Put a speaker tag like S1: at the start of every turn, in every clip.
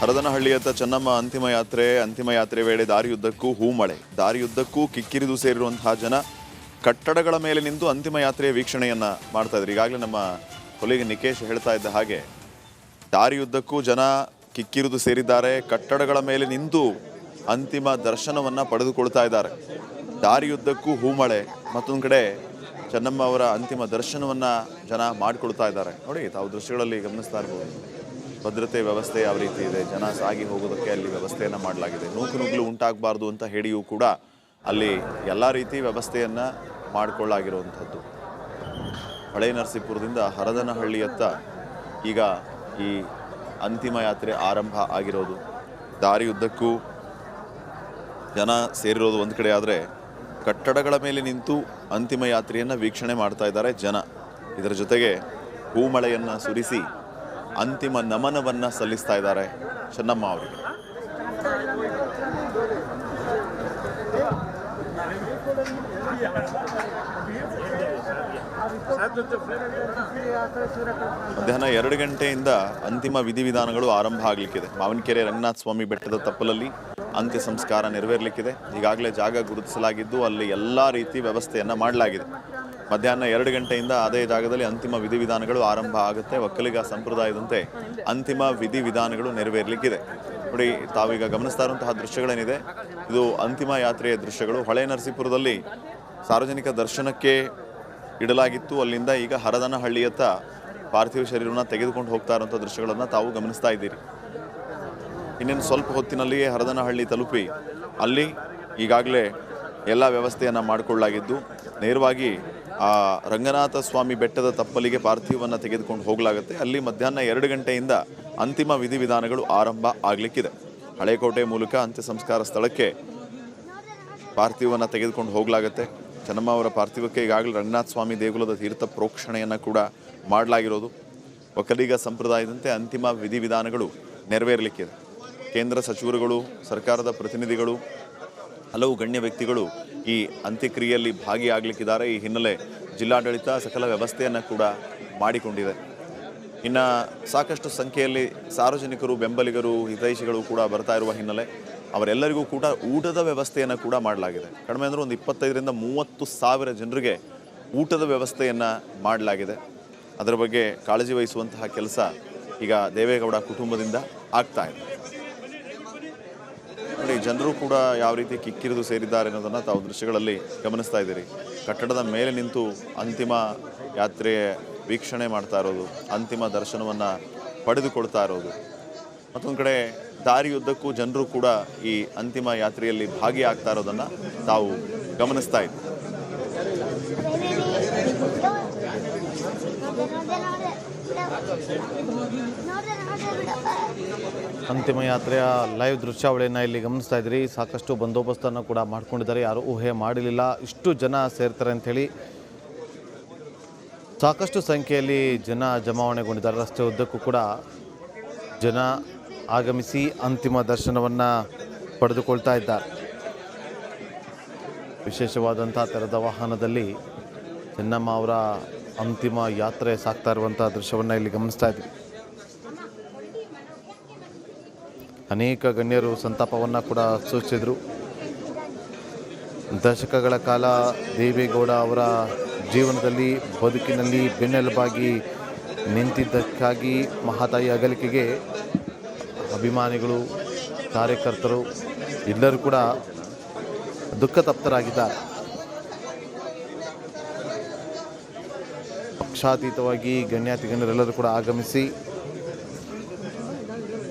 S1: ಹರದನಹಳ್ಳಿಯತ್ತ ಚೆನ್ನಮ್ಮ ಅಂತಿಮ ಯಾತ್ರೆ ವೇಳೆ ದಾರಿಯುದ್ದಕ್ಕೂ ಹೂಮಳೆ, ದಾರಿಯುದ್ದಕ್ಕೂ ಕಿಕ್ಕಿರಿದು ಸೇರಿರುವಂತಹ ಜನ ಕಟ್ಟಡಗಳ ಮೇಲೆ ನಿಂತು ಅಂತಿಮ ಯಾತ್ರೆಯ ವೀಕ್ಷಣೆಯನ್ನ ಮಾಡ್ತಾ ಇದ್ರು. ಈಗಾಗಲೇ ನಮ್ಮ ಕೊಲೆಗೆ ನಿಕೇಶ್ ಹೇಳ್ತಾ ಇದ್ದ ಹಾಗೆ ದಾರಿಯುದ್ದಕ್ಕೂ ಜನ ಕಿಕ್ಕಿರಿದು ಸೇರಿದ್ದಾರೆ, ಕಟ್ಟಡಗಳ ಮೇಲೆ ನಿಂತು ಅಂತಿಮ ದರ್ಶನವನ್ನ ಪಡೆದುಕೊಳ್ತಾ ಇದ್ದಾರೆ. ದಾರಿಯುದ್ದಕ್ಕೂ ಹೂಮಳೆ, ಮತ್ತೊಂದು ಕಡೆ ಚೆನ್ನಮ್ಮ ಅವರ ಅಂತಿಮ ದರ್ಶನವನ್ನ ಜನ ಮಾಡಿಕೊಳ್ತಾ ಇದ್ದಾರೆ. ನೋಡಿ, ತಾವು ದೃಶ್ಯಗಳಲ್ಲಿ ಗಮನಿಸ್ತಾ ಇರ್ಬೋದು. ಭದ್ರತೆ ವ್ಯವಸ್ಥೆ ಯಾವ ರೀತಿ ಇದೆ, ಜನ ಸಾಗಿ ಹೋಗೋದಕ್ಕೆ ಅಲ್ಲಿ ವ್ಯವಸ್ಥೆಯನ್ನು ಮಾಡಲಾಗಿದೆ. ನೂಕುನುಗ್ಗಲು ಉಂಟಾಗಬಾರ್ದು ಅಂತ ಹೇಳಿಯೂ ಕೂಡ ಅಲ್ಲಿ ಎಲ್ಲ ರೀತಿ ವ್ಯವಸ್ಥೆಯನ್ನು ಮಾಡಿಕೊಳ್ಳಾಗಿರುವಂಥದ್ದು. ಹಳೆ ನರಸೀಪುರದಿಂದ ಹರದನಹಳ್ಳಿಯತ್ತ ಈಗ ಈ ಅಂತಿಮ ಯಾತ್ರೆ ಆರಂಭ ಆಗಿರೋದು. ದಾರಿಯುದ್ದಕ್ಕೂ ಜನ ಸೇರಿರೋದು ಒಂದು ಕಡೆ ಆದರೆ, ಕಟ್ಟಡಗಳ ಮೇಲೆ ನಿಂತು ಅಂತಿಮ ಯಾತ್ರೆಯನ್ನು ವೀಕ್ಷಣೆ ಮಾಡ್ತಾ ಇದ್ದಾರೆ ಜನ. ಇದರ ಜೊತೆಗೆ ಹೂಮಳೆಯನ್ನು ಸುರಿಸಿ ಅಂತಿಮ ನಮನವನ್ನು ಸಲ್ಲಿಸ್ತಾ ಇದ್ದಾರೆ ಚೆನ್ನಮ್ಮ ಅವರಿಗೆ. ಮಧ್ಯಾಹ್ನ 2 ಗಂಟೆಯಿಂದ ಅಂತಿಮ ವಿಧಿವಿಧಾನಗಳು ಆರಂಭ ಆಗಲಿಕ್ಕಿದೆ. ಮಾವಿನಕೆರೆ ರಂಗನಾಥ ಸ್ವಾಮಿ ಬೆಟ್ಟದ ತಪ್ಪಲಲ್ಲಿ ಅಂತ್ಯ ಸಂಸ್ಕಾರ ನೆರವೇರಲಿಕ್ಕಿದೆ. ಈಗಾಗಲೇ ಜಾಗ ಗುರುತಿಸಲಾಗಿದ್ದು ಅಲ್ಲಿ ಎಲ್ಲ ರೀತಿ ವ್ಯವಸ್ಥೆಯನ್ನು ಮಾಡಲಾಗಿದೆ. ಮಧ್ಯಾಹ್ನ 2 ಗಂಟೆಯಿಂದ ಅದೇ ಜಾಗದಲ್ಲಿ ಅಂತಿಮ ವಿಧಿವಿಧಾನಗಳು ಆರಂಭ ಆಗುತ್ತೆ. ಒಕ್ಕಲಿಗ ಸಂಪ್ರದಾಯದಂತೆ ಅಂತಿಮ ವಿಧಿವಿಧಾನಗಳು ನೆರವೇರಲಿಕ್ಕಿದೆ. ನೋಡಿ, ತಾವೀಗ ಗಮನಿಸ್ತಾ ಇರುವಂತಹ ದೃಶ್ಯಗಳೇನಿದೆ, ಇದು ಅಂತಿಮ ಯಾತ್ರೆಯ ದೃಶ್ಯಗಳು. ಹಳೆ ನರಸೀಪುರದಲ್ಲಿ ಸಾರ್ವಜನಿಕ ದರ್ಶನಕ್ಕೆ ಇಡಲಾಗಿತ್ತು. ಅಲ್ಲಿಂದ ಈಗ ಹರದನಹಳ್ಳಿಯತ್ತ ಪಾರ್ಥಿವ ಶರೀರವನ್ನು ತೆಗೆದುಕೊಂಡು ಹೋಗ್ತಾ ಇರುವಂಥ ದೃಶ್ಯಗಳನ್ನು ತಾವು ಗಮನಿಸ್ತಾ ಇದ್ದೀರಿ. ಇನ್ನೇನು ಸ್ವಲ್ಪ ಹೊತ್ತಿನಲ್ಲಿಯೇ ಹರದನಹಳ್ಳಿ ತಲುಪಿ ಅಲ್ಲಿ ಈಗಾಗಲೇ ಎಲ್ಲ ವ್ಯವಸ್ಥೆಯನ್ನು ಮಾಡಿಕೊಳ್ಳಲಾಗಿದ್ದು, ನೇರವಾಗಿ ಆ ರಂಗನಾಥ ಸ್ವಾಮಿ ಬೆಟ್ಟದ ತಪ್ಪಲಿಗೆ ಪಾರ್ಥಿವವನ್ನು ತೆಗೆದುಕೊಂಡು ಹೋಗಲಾಗುತ್ತೆ. ಅಲ್ಲಿ ಮಧ್ಯಾಹ್ನ 2 ಗಂಟೆಯಿಂದ ಅಂತಿಮ ವಿಧಿವಿಧಾನಗಳು ಆರಂಭ ಆಗಲಿಕ್ಕಿದೆ. ಹಳೇಕೋಟೆ ಮೂಲಕ ಅಂತ್ಯ ಸಂಸ್ಕಾರ ಸ್ಥಳಕ್ಕೆ ಪಾರ್ಥಿವವನ್ನು ತೆಗೆದುಕೊಂಡು ಹೋಗಲಾಗುತ್ತೆ. ಚೆನ್ನಮ್ಮ ಅವರ ಪಾರ್ಥಿವಕ್ಕೆ ಈಗಾಗಲೇ ರಂಗನಾಥ ಸ್ವಾಮಿ ದೇಗುಲದ ತೀರ್ಥ ಪ್ರೋಕ್ಷಣೆಯನ್ನು ಕೂಡ ಮಾಡಲಾಗಿರೋದು. ಒಕ್ಕಲಿಗ ಸಂಪ್ರದಾಯದಂತೆ ಅಂತಿಮ ವಿಧಿವಿಧಾನಗಳು ನೆರವೇರಲಿಕ್ಕಿದೆ. ಕೇಂದ್ರ ಸಚಿವರುಗಳು, ಸರ್ಕಾರದ ಪ್ರತಿನಿಧಿಗಳು, ಹಲವು ಗಣ್ಯ ವ್ಯಕ್ತಿಗಳು ಈ ಅಂತ್ಯಕ್ರಿಯೆಯಲ್ಲಿ ಭಾಗಿಯಾಗಲಿಕ್ಕಿದ್ದಾರೆ. ಈ ಹಿನ್ನೆಲೆ ಜಿಲ್ಲಾಡಳಿತ ಸಕಲ ವ್ಯವಸ್ಥೆಯನ್ನು ಕೂಡ ಮಾಡಿಕೊಂಡಿದೆ. ಇನ್ನು ಸಾಕಷ್ಟು ಸಂಖ್ಯೆಯಲ್ಲಿ ಸಾರ್ವಜನಿಕರು, ಬೆಂಬಲಿಗರು, ಹಿತೈಷಿಗಳು ಕೂಡ ಬರ್ತಾ ಇರುವ ಹಿನ್ನೆಲೆ ಅವರೆಲ್ಲರಿಗೂ ಕೂಡ ಊಟದ ವ್ಯವಸ್ಥೆಯನ್ನು ಕೂಡ ಮಾಡಲಾಗಿದೆ. ಕಡಿಮೆ ಅಂದರೆ ಒಂದು 25,000 to 30,000 ಜನರಿಗೆ ಊಟದ ವ್ಯವಸ್ಥೆಯನ್ನು ಮಾಡಲಾಗಿದೆ. ಅದರ ಬಗ್ಗೆ ಕಾಳಜಿ ವಹಿಸುವಂತಹ ಕೆಲಸ ಈಗ ದೇವೇಗೌಡ ಕುಟುಂಬದಿಂದ ಆಗ್ತಾ ಇದೆ. ನೋಡಿ, ಜನರು ಕೂಡ ಯಾವ ರೀತಿ ಕಿಕ್ಕಿರಿದು ಸೇರಿದ್ದಾರೆ ಅನ್ನೋದನ್ನು ತಾವು ದೃಶ್ಯಗಳಲ್ಲಿ ಗಮನಿಸ್ತಾ ಇದ್ದೀರಿ. ಕಟ್ಟಡದ ಮೇಲೆ ನಿಂತು ಅಂತಿಮ ಯಾತ್ರೆ ವೀಕ್ಷಣೆ ಮಾಡ್ತಾ ಇರೋದು, ಅಂತಿಮ ದರ್ಶನವನ್ನು ಪಡೆದುಕೊಳ್ತಾ ಇರೋದು. ಮತ್ತೊಂದು ಕಡೆ ದಾರಿಯುದ್ದಕ್ಕೂ ಜನರು ಕೂಡ ಈ ಅಂತಿಮ ಯಾತ್ರೆಯಲ್ಲಿ ಭಾಗಿಯಾಗ್ತಾ ಇರೋದನ್ನು ತಾವು ಗಮನಿಸ್ತಾ ಇದ್ದೀವಿ.
S2: ಅಂತಿಮ ಯಾತ್ರೆಯ ಲೈವ್ ದೃಶ್ಯಾವಳಿಯನ್ನು ಇಲ್ಲಿ ಗಮನಿಸ್ತಾ ಇದ್ದೀರಿ. ಸಾಕಷ್ಟು ಬಂದೋಬಸ್ತನ್ನು ಕೂಡ ಮಾಡ್ಕೊಂಡಿದ್ದಾರೆ. ಯಾರೂ ಊಹೆ ಮಾಡಲಿಲ್ಲ ಇಷ್ಟು ಜನ ಸೇರ್ತಾರೆ ಅಂಥೇಳಿ. ಸಾಕಷ್ಟು ಸಂಖ್ಯೆಯಲ್ಲಿ ಜನ ಜಮಾವಣೆಗೊಂಡಿದ್ದಾರೆ. ರಸ್ತೆ ಉದ್ದಕ್ಕೂ ಕೂಡ ಜನ ಆಗಮಿಸಿ ಅಂತಿಮ ದರ್ಶನವನ್ನು ಪಡೆದುಕೊಳ್ತಾ ಇದ್ದಾರೆ. ವಿಶೇಷವಾದಂಥ ತೆರೆದ ವಾಹನದಲ್ಲಿ ಚೆನ್ನಮ್ಮ ಅವರ ಅಂತಿಮ ಯಾತ್ರೆ ಸಾಗ್ತಾ ಇರುವಂಥ ದೃಶ್ಯವನ್ನು ಇಲ್ಲಿ ಗಮನಿಸ್ತಾ ಇದ್ದೀವಿ. ಅನೇಕ ಗಣ್ಯರು ಸಂತಾಪವನ್ನು ಕೂಡ ಸೂಚಿಸಿದರು. ದಶಕಗಳ ಕಾಲ ದೇವೇಗೌಡ ಅವರ ಜೀವನದಲ್ಲಿ, ಬದುಕಿನಲ್ಲಿ ಬೆನ್ನೆಲುಬಾಗಿ ನಿಂತಿದ್ದಕ್ಕಾಗಿ ಮಹಾತಾಯಿ ಅಗಲಿಕೆಗೆ ಅಭಿಮಾನಿಗಳು, ಕಾರ್ಯಕರ್ತರು ಎಲ್ಲರೂ ಕೂಡ ದುಃಖ ತಪ್ತರಾಗಿದ್ದಾರೆ. ಪಕ್ಷಾತೀತವಾಗಿ ಗಣ್ಯರೆಲ್ಲರೂ ಕೂಡ ಆಗಮಿಸಿ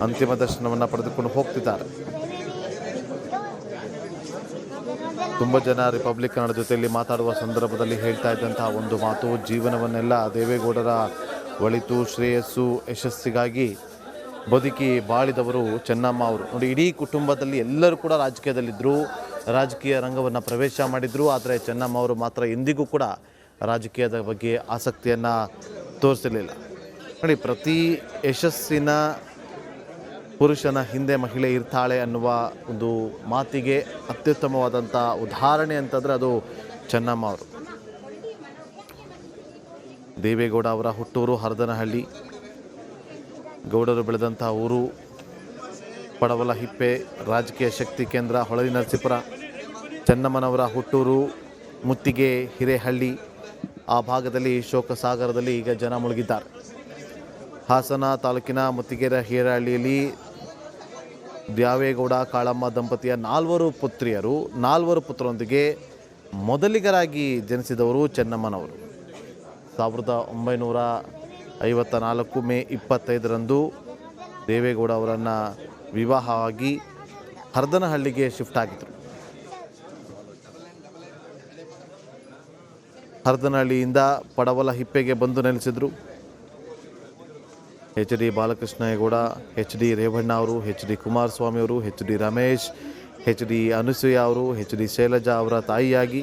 S2: ಅಂತಿಮ ದರ್ಶನವನ್ನು ಪಡೆದುಕೊಂಡು ಹೋಗ್ತಿದ್ದಾರೆ. ತುಂಬ ಜನ ರಿಪಬ್ಲಿಕ್ ಕನ್ನಡ ಜೊತೆಯಲ್ಲಿ ಮಾತಾಡುವ ಸಂದರ್ಭದಲ್ಲಿ ಹೇಳ್ತಾ ಇದ್ದಂತಹ ಒಂದು ಮಾತು, ಜೀವನವನ್ನೆಲ್ಲ ದೇವೇಗೌಡರ ಒಳಿತು, ಶ್ರೇಯಸ್ಸು, ಯಶಸ್ಸಿಗಾಗಿ ಬದುಕಿ ಬಾಳಿದವರು ಚೆನ್ನಮ್ಮ ಅವರು. ನೋಡಿ, ಇಡೀ ಕುಟುಂಬದಲ್ಲಿ ಎಲ್ಲರೂ ಕೂಡ ರಾಜಕೀಯದಲ್ಲಿದ್ದರು, ರಾಜಕೀಯ ರಂಗವನ್ನು ಪ್ರವೇಶ ಮಾಡಿದರು. ಆದರೆ ಚೆನ್ನಮ್ಮ ಅವರು ಮಾತ್ರ ಎಂದಿಗೂ ಕೂಡ ರಾಜಕೀಯದ ಬಗ್ಗೆ ಆಸಕ್ತಿಯನ್ನು ತೋರಿಸಲಿಲ್ಲ. ನೋಡಿ, ಪ್ರತಿ ಯಶಸ್ಸಿನ ಪುರುಷನ ಹಿಂದೆ ಮಹಿಳೆ ಇರ್ತಾಳೆ ಅನ್ನುವ ಒಂದು ಮಾತಿಗೆ ಅತ್ಯುತ್ತಮವಾದಂಥ ಉದಾಹರಣೆ ಅಂತಂದರೆ ಅದು ಚೆನ್ನಮ್ಮ ಅವರು. ದೇವೇಗೌಡ ಅವರ ಹುಟ್ಟೂರು ಹರದನಹಳ್ಳಿ, ಗೌಡರು ಬೆಳೆದಂಥ ಊರು. ಪಡವಲ ಹಿಪ್ಪೆ ರಾಜಕೀಯ ಶಕ್ತಿ ಕೇಂದ್ರ ಹೊಳಲಿ ನರಸೀಪುರ, ಚೆನ್ನಮ್ಮನವರ ಹುಟ್ಟೂರು ಮುತ್ತಿಗೆ ಹಿರೇಹಳ್ಳಿ ಆ ಭಾಗದಲ್ಲಿ ಶೋಕಸಾಗರದಲ್ಲಿ ಈಗ ಜನ ಮುಳುಗಿದ್ದಾರೆ. ಹಾಸನ ತಾಲೂಕಿನ ಮುತ್ತಿಗೆರೆ ಹಿರೇಹಳ್ಳಿಯಲ್ಲಿ ದ್ಯಾವೇಗೌಡ ಕಾಳಮ್ಮ ದಂಪತಿಯ 4 ಪುತ್ರಿಯರು, 4 ಪುತ್ರರೊಂದಿಗೆ ಮೊದಲಿಗರಾಗಿ ಜನಿಸಿದವರು ಚೆನ್ನಮ್ಮನವರು. 1954 ಮೇ 25ರಂದು ದೇವೇಗೌಡ ಅವರನ್ನು ವಿವಾಹವಾಗಿ ಹರದನಹಳ್ಳಿಗೆ ಶಿಫ್ಟ್ ಆಗಿದ್ದರು. ಹರದನಹಳ್ಳಿಯಿಂದ ಪಡವಲ ಹಿಪ್ಪೆಗೆ ಬಂದು ನೆಲೆಸಿದರು. H D Balakrishnegowda, H D Revanna ಅವರು, ಎಚ್ ಡಿ ಕುಮಾರಸ್ವಾಮಿ ಅವರು, H D Ramesh, H D Anasuya ಅವರು, ಎಚ್ ಡಿ ಶೈಲಜಾ ಅವರ ತಾಯಿಯಾಗಿ